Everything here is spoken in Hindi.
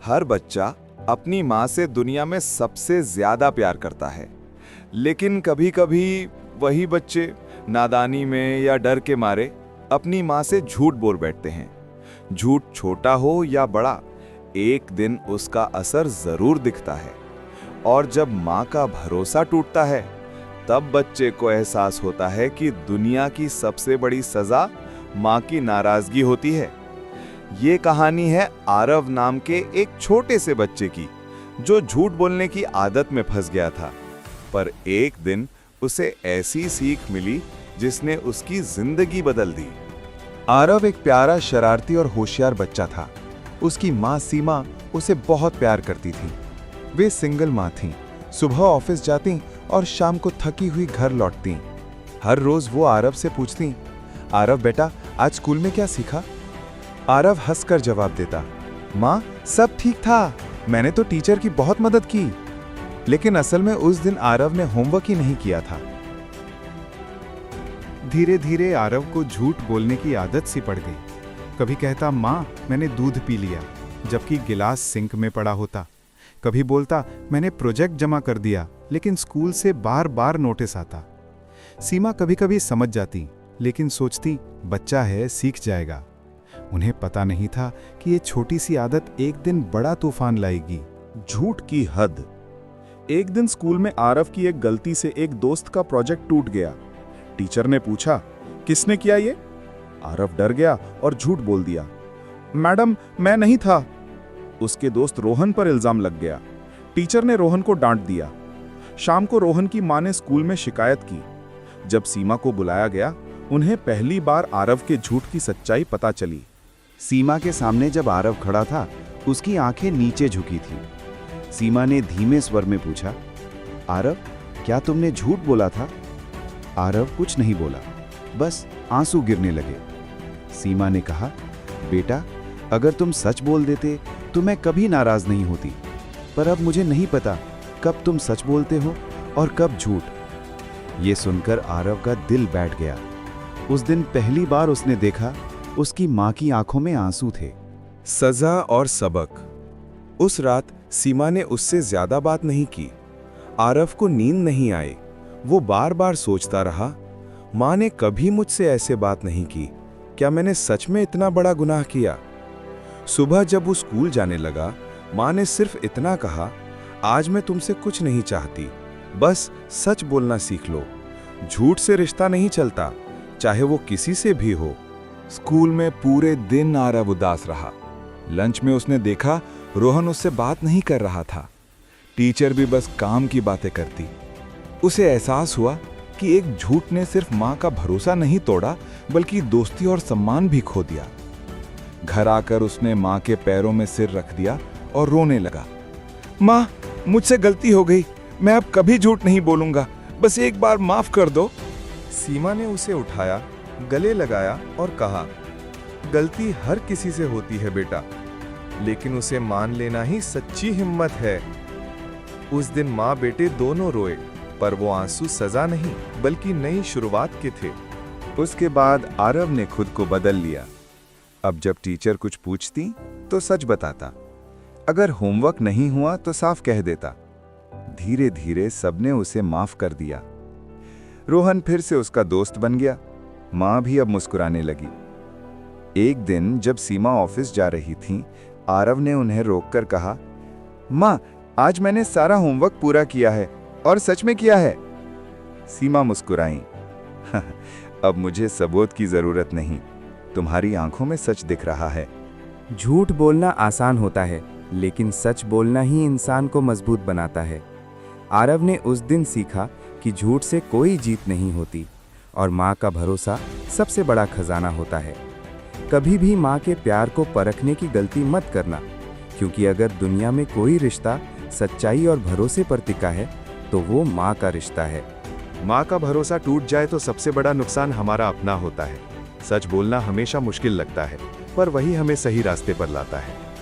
हर बच्चा अपनी माँ से दुनिया में सबसे ज्यादा प्यार करता है, लेकिन कभी-कभी वही बच्चे नादानी में या डर के मारे अपनी माँ से झूठ बोल बैठते हैं। झूठ छोटा हो या बड़ा, एक दिन उसका असर जरूर दिखता है। और जब माँ का भरोसा टूटता है, तब बच्चे को एहसास होता है कि दुनिया की सबसे बड़ी सजा माँ की नाराजगी होती है। ये कहानी है आरव नाम के एक छोटे से बच्चे की, जो झूठ बोलने की आदत में फंस गया था। पर एक दिन उसे ऐसी सीख मिली जिसने उसकी जिंदगी बदल दी। आरव एक प्यारा, शरारती और होशियार बच्चा था। उसकी माँ सीमा उसे बहुत प्यार करती थी। वे सिंगल माँ थीं। सुबह ऑफिस जाती और शाम को थकी हुई घर लौटती। हर रोज वो आरव से पूछती, आरव बेटा, आज स्कूल में क्या सीखा? आरव हंसकर जवाब देता, माँ सब ठीक था, मैंने तो टीचर की बहुत मदद की। लेकिन असल में उस दिन आरव ने होमवर्क ही नहीं किया था। धीरे धीरे आरव को झूठ बोलने की आदत सी पड़ गई। कभी कहता, माँ मैंने दूध पी लिया, जबकि गिलास सिंक में पड़ा होता। कभी बोलता, मैंने प्रोजेक्ट जमा कर दिया, लेकिन स्कूल से बार बार नोटिस आता। सीमा कभी कभी समझ जाती, लेकिन सोचती बच्चा है, सीख जाएगा। उन्हें पता नहीं था कि ये छोटी सी आदत एक दिन बड़ा तूफान लाएगी। झूठ की हद। एक दिन स्कूल में आरव की एक गलती से एक दोस्त का प्रोजेक्ट टूट गया। टीचर ने पूछा, किसने किया ये? आरव डर गया और झूठ बोल दिया, मैडम मैं नहीं था। उसके दोस्त रोहन पर इल्जाम लग गया। टीचर ने रोहन को डांट दिया। शाम को रोहन की मां ने स्कूल में शिकायत की। जब सीमा को बुलाया गया, उन्हें पहली बार आरव के झूठ की सच्चाई पता चली। सीमा के सामने जब आरव खड़ा था, उसकी आंखें नीचे झुकी थी। सीमा ने धीमे स्वर में पूछा, आरव क्या तुमने झूठ बोला था? आरव कुछ नहीं बोला, बस आंसू गिरने लगे। सीमा ने कहा, बेटा अगर तुम सच बोल देते तो मैं कभी नाराज नहीं होती, पर अब मुझे नहीं पता कब तुम सच बोलते हो और कब झूठ। ये सुनकर आरव का दिल बैठ गया। उस दिन पहली बार उसने देखा, उसकी मां की आंखों में आंसू थे। सजा और सबक। उस रात सीमा ने उससे ज्यादा बात नहीं की। आरव को नींद नहीं आई। वो बार बार सोचता रहा, मां ने कभी मुझसे ऐसे बात नहीं की। क्या मैंने सच में इतना बड़ा गुनाह किया? सुबह जब वो स्कूल जाने लगा, मां ने सिर्फ इतना कहा, आज मैं तुमसे कुछ नहीं चाहती, बस सच बोलना सीख लो। झूठ से रिश्ता नहीं चलता, चाहे वो किसी से भी हो। स्कूल में पूरे दिन आरव उदास रहा। लंच में उसने देखा रोहन उससे बात नहीं कर रहा था। टीचर भी बस काम की बातें करती। उसे एहसास हुआ कि एक झूठ ने सिर्फ मां का भरोसा नहीं तोड़ा, बल्कि दोस्ती और सम्मान भी खो दिया। घर आकर उसने मां के पैरों में सिर रख दिया और रोने लगा। मां, मुझसे गलती हो गई, मैं अब कभी झूठ नहीं बोलूंगा, बस एक बार माफ कर दो। सीमा ने उसे उठाया, गले लगाया और कहा, गलती हर किसी से होती है बेटा, लेकिन उसे मान लेना ही सच्ची हिम्मत है। उस दिन माँ बेटे दोनों रोए, पर वो आंसू सजा नहीं बल्कि नई शुरुआत के थे। उसके बाद आरव ने खुद को बदल लिया। अब जब टीचर कुछ पूछती तो सच बताता। अगर होमवर्क नहीं हुआ तो साफ कह देता। धीरे धीरे सबने उसे माफ कर दिया। रोहन फिर से उसका दोस्त बन गया। माँ भी अब मुस्कुराने लगी। एक दिन जब सीमा ऑफिस जा रही थी, आरव ने उन्हें रोककर कहा, माँ आज मैंने सारा होमवर्क पूरा किया है और सच में किया है। सीमा मुस्कुराई, अब मुझे सबूत की जरूरत नहीं, तुम्हारी आंखों में सच दिख रहा है। झूठ बोलना आसान होता है, लेकिन सच बोलना ही इंसान को मजबूत बनाता है। आरव ने उस दिन सीखा कि झूठ से कोई जीत नहीं होती और माँ का भरोसा सबसे बड़ा खजाना होता है। कभी भी माँ के प्यार को परखने की गलती मत करना, क्योंकि अगर दुनिया में कोई रिश्ता सच्चाई और भरोसे पर टिका है तो वो माँ का रिश्ता है। माँ का भरोसा टूट जाए तो सबसे बड़ा नुकसान हमारा अपना होता है। सच बोलना हमेशा मुश्किल लगता है, पर वही हमें सही रास्ते पर लाता है।